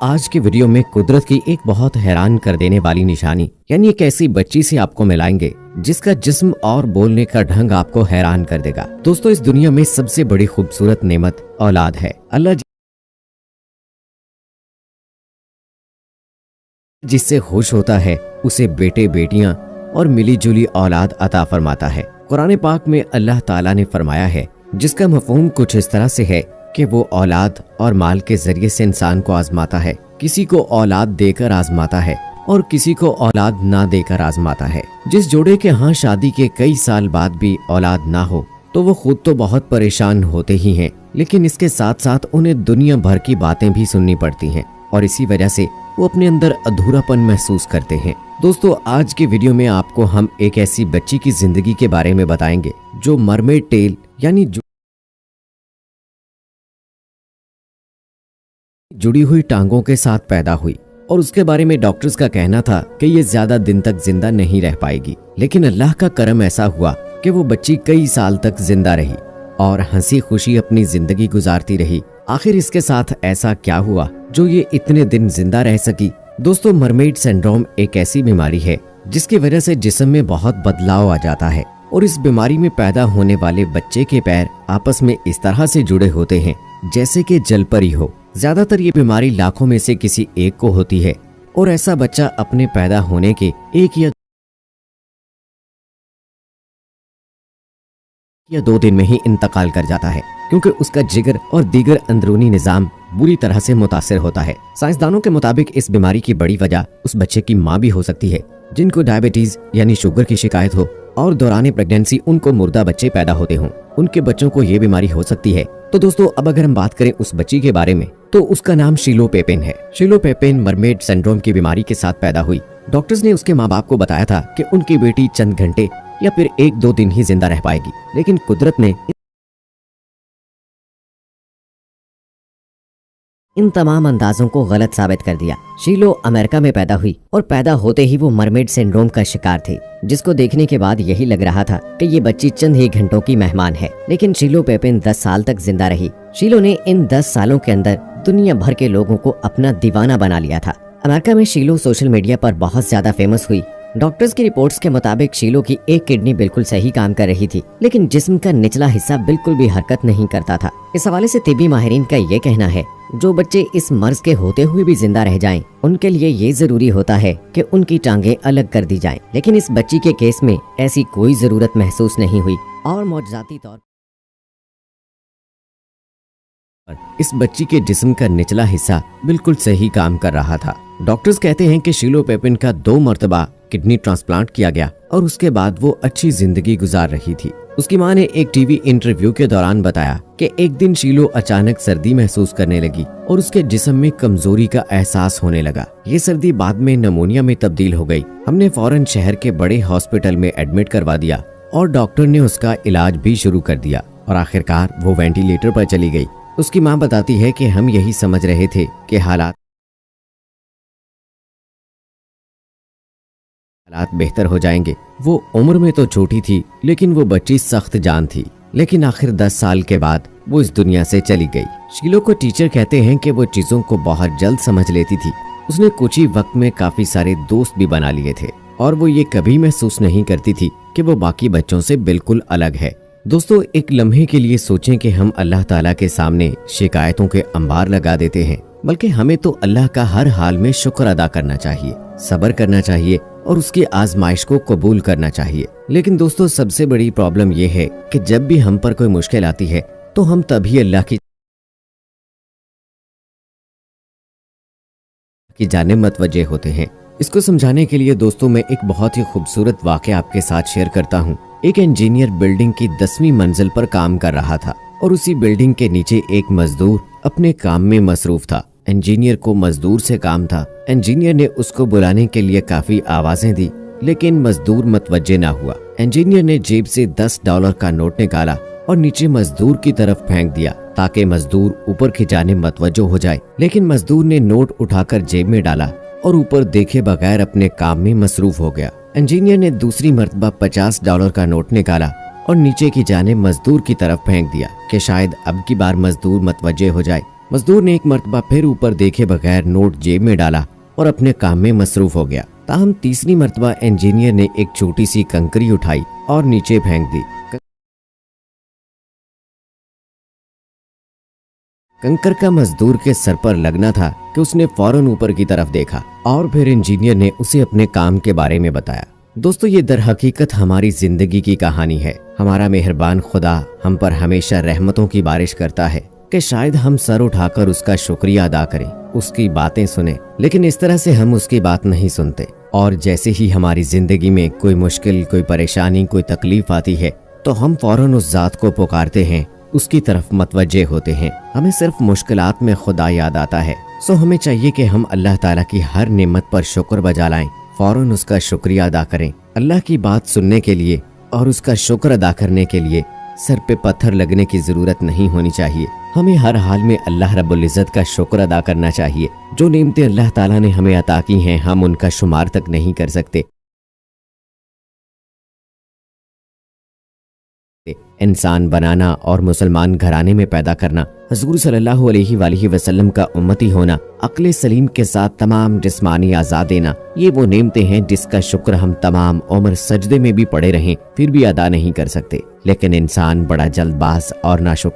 आज की वीडियो में कुदरत की एक बहुत हैरान कर देने वाली निशानी यानी एक ऐसी बच्ची से आपको मिलाएंगे जिसका जिस्म और बोलने का ढंग आपको हैरान कर देगा। दोस्तों, इस दुनिया में सबसे बड़ी खूबसूरत नेमत औलाद है। अल्लाह जिससे खुश होता है उसे बेटे बेटियां और मिली जुली औलाद अता फरमाता है। कुरान पाक में अल्लाह ताला ने फरमाया है, जिसका मफहूम कुछ इस तरह से है कि वो औलाद और माल के जरिए से इंसान को आजमाता है। किसी को औलाद देकर आजमाता है और किसी को औलाद ना देकर आजमाता है। जिस जोड़े के यहाँ शादी के कई साल बाद भी औलाद ना हो तो वो खुद तो बहुत परेशान होते ही हैं, लेकिन इसके साथ साथ उन्हें दुनिया भर की बातें भी सुननी पड़ती हैं और इसी वजह से वो अपने अंदर अधूरापन महसूस करते हैं। दोस्तों, आज के वीडियो में आपको हम एक ऐसी बच्ची की जिंदगी के बारे में बताएंगे जो मरमेड टेल यानी जुड़ी हुई टांगों के साथ पैदा हुई और उसके बारे में डॉक्टर्स का कहना था कि ये ज्यादा दिन तक जिंदा नहीं रह पाएगी, लेकिन अल्लाह का करम ऐसा हुआ कि वो बच्ची कई साल तक जिंदा रही और हंसी खुशी अपनी जिंदगी गुजारती रही। आखिर इसके साथ ऐसा क्या हुआ जो ये इतने दिन जिंदा रह सकी? दोस्तों, मरमेड सिंड्रोम एक ऐसी बीमारी है जिसकी वजह से जिस्म में बहुत बदलाव आ जाता है और इस बीमारी में पैदा होने वाले बच्चे के पैर आपस में इस तरह से जुड़े होते हैं जैसे कि जलपरी हो। ज्यादातर ये बीमारी लाखों में से किसी एक को होती है और ऐसा बच्चा अपने पैदा होने के एक या 2 दिन में ही इंतकाल कर जाता है, क्योंकि उसका जिगर और दीगर अंदरूनी निजाम बुरी तरह से मुतासिर होता है। साइंसदानों के मुताबिक इस बीमारी की बड़ी वजह उस बच्चे की माँ भी हो सकती है जिनको डायबिटीज यानी शुगर की शिकायत हो और दौरान प्रेगनेंसी उनको मुर्दा बच्चे पैदा होते हों, उनके बच्चों को ये बीमारी हो सकती है। तो दोस्तों, अब अगर हम बात करें उस बच्ची के बारे में तो उसका नाम शीलो पेपेन है। शीलो पेपेन मरमेड सिंड्रोम की बीमारी के साथ पैदा हुई। डॉक्टर्स ने उसके माँ बाप को बताया था कि उनकी बेटी चंद घंटे या फिर 1-2 दिन ही जिंदा रह पाएगी, लेकिन कुदरत ने इन तमाम अंदाजों को गलत साबित कर दिया। शीलो अमेरिका में पैदा हुई और पैदा होते ही वो मरमेड सिंड्रोम का शिकार थी, जिसको देखने के बाद यही लग रहा था कि ये बच्ची चंद ही घंटों की मेहमान है। लेकिन शीलो पेपेन 10 साल तक जिंदा रही। शीलो ने इन 10 सालों के अंदर दुनिया भर के लोगों को अपना दीवाना बना लिया था। अमेरिका में शीलो सोशल मीडिया पर बहुत ज्यादा फेमस हुई। डॉक्टर्स की रिपोर्ट्स के मुताबिक शीलो की एक किडनी बिल्कुल सही काम कर रही थी, लेकिन जिस्म का निचला हिस्सा बिल्कुल भी हरकत नहीं करता था। इस हवाले से तिब्बी माहिरीन का ये कहना है, जो बच्चे इस मर्ज के होते हुए भी जिंदा रह जाएं, उनके लिए ये जरूरी होता है कि उनकी टांगें अलग कर दी जाएं। लेकिन इस बच्ची के केस में ऐसी कोई जरूरत महसूस नहीं हुई और मौजूदाती तौर इस बच्ची के जिस्म का निचला हिस्सा बिल्कुल सही काम कर रहा था। डॉक्टर्स कहते हैं कि शीलो पेपेन का 2 मरतबा किडनी ट्रांसप्लांट किया गया और उसके बाद वो अच्छी जिंदगी गुजार रही थी। उसकी मां ने एक टीवी इंटरव्यू के दौरान बताया कि एक दिन शीलो अचानक सर्दी महसूस करने लगी और उसके जिस्म में कमजोरी का एहसास होने लगा। ये सर्दी बाद में निमोनिया में तब्दील हो गई। हमने फौरन शहर के बड़े हॉस्पिटल में एडमिट करवा दिया और डॉक्टर ने उसका इलाज भी शुरू कर दिया और आखिरकार वो वेंटिलेटर पर चली गई। उसकी मां बताती है कि हम यही समझ रहे थे कि हालात बेहतर हो जाएंगे। वो उम्र में तो छोटी थी, लेकिन वो बच्ची सख्त जान थी। लेकिन आखिर 10 साल के बाद वो इस दुनिया से चली गई। शीलो को टीचर कहते हैं कि वो चीजों को बहुत जल्द समझ लेती थी। उसने कुछ ही वक्त में काफी सारे दोस्त भी बना लिए थे और वो ये कभी महसूस नहीं करती थी कि वो बाकी बच्चों से बिल्कुल अलग है। दोस्तों, एक लम्हे के लिए सोचें कि हम अल्लाह ताला के सामने शिकायतों के अंबार लगा देते हैं, बल्कि हमें तो अल्लाह का हर हाल में शुक्र अदा करना चाहिए, सब्र करना चाहिए और उसकी आजमाइश को कबूल करना चाहिए। लेकिन दोस्तों, सबसे बड़ी प्रॉब्लम यह है कि जब भी हम पर कोई मुश्किल आती है तो हम तभी अल्लाह की जानिब मतवज्जे होते हैं। इसको समझाने के लिए दोस्तों मैं एक बहुत ही खूबसूरत वाक़या आपके साथ शेयर करता हूँ। एक इंजीनियर बिल्डिंग की 10वीं मंजिल पर काम कर रहा था और उसी बिल्डिंग के नीचे एक मजदूर अपने काम में मसरूफ था। इंजीनियर को मजदूर से काम था। इंजीनियर ने उसको बुलाने के लिए काफी आवाजें दी, लेकिन मजदूर मतवज्जे ना हुआ। इंजीनियर ने जेब से $10 का नोट निकाला और नीचे मजदूर की तरफ फेंक दिया ताकि मजदूर ऊपर की जानिब मतवज्जो हो जाए, लेकिन मजदूर ने नोट उठाकर जेब में डाला और ऊपर देखे बगैर अपने काम में मसरूफ हो गया। इंजीनियर ने दूसरी मर्तबा $50 का नोट निकाला और नीचे की जानिब मजदूर की तरफ फेंक दिया कि शायद अब की बार मजदूर मतवज्जे हो जाए, मजदूर ने एक मर्तबा फिर ऊपर देखे बगैर नोट जेब में डाला और अपने काम में मसरूफ हो गया। ताहम तीसरी मर्तबा इंजीनियर ने एक छोटी सी कंकरी उठाई और नीचे फेंक दी। कंकर का मजदूर के सर पर लगना था कि उसने फौरन ऊपर की तरफ देखा और फिर इंजीनियर ने उसे अपने काम के बारे में बताया। दोस्तों, ये दर हकीकत हमारी जिंदगी की कहानी है। हमारा मेहरबान खुदा हम पर हमेशा रहमतों की बारिश करता है कि शायद हम सर उठाकर उसका शुक्रिया अदा करें, उसकी बातें सुने, लेकिन इस तरह से हम उसकी बात नहीं सुनते। और जैसे ही हमारी जिंदगी में कोई मुश्किल, कोई परेशानी, कोई तकलीफ आती है तो हम फौरन उस जात को पुकारते हैं, उसकी तरफ मतवज्जे होते हैं। हमें सिर्फ मुश्किलात में खुदा याद आता है। सो हमें चाहिए कि हम अल्लाह ताला की हर नेमत पर शुक्र बजा लाएं, फौरन उसका शुक्रिया अदा करें। अल्लाह की बात सुनने के लिए और उसका शुक्र अदा करने के लिए सर पे पत्थर लगने की जरूरत नहीं होनी चाहिए। हमें हर हाल में अल्लाह रब्बुल इज्जत का शुक्र अदा करना चाहिए। जो नेमतें अल्लाह ताला ने हमें अता की हैं, हम उनका शुमार तक नहीं कर सकते। इंसान बनाना और मुसलमान घराने में पैदा करना, हुजूर सल्लल्लाहु अलैहि वसल्लम का उम्मती होना, अक्ल सलीम के साथ तमाम जिस्मानी आज़ाद देना, ये वो नेमतें हैं जिसका शुक्र हम तमाम उम्र सजदे में भी पड़े रहें फिर भी अदा नहीं कर सकते। लेकिन इंसान बड़ा जल्दबाज और नाशुक्र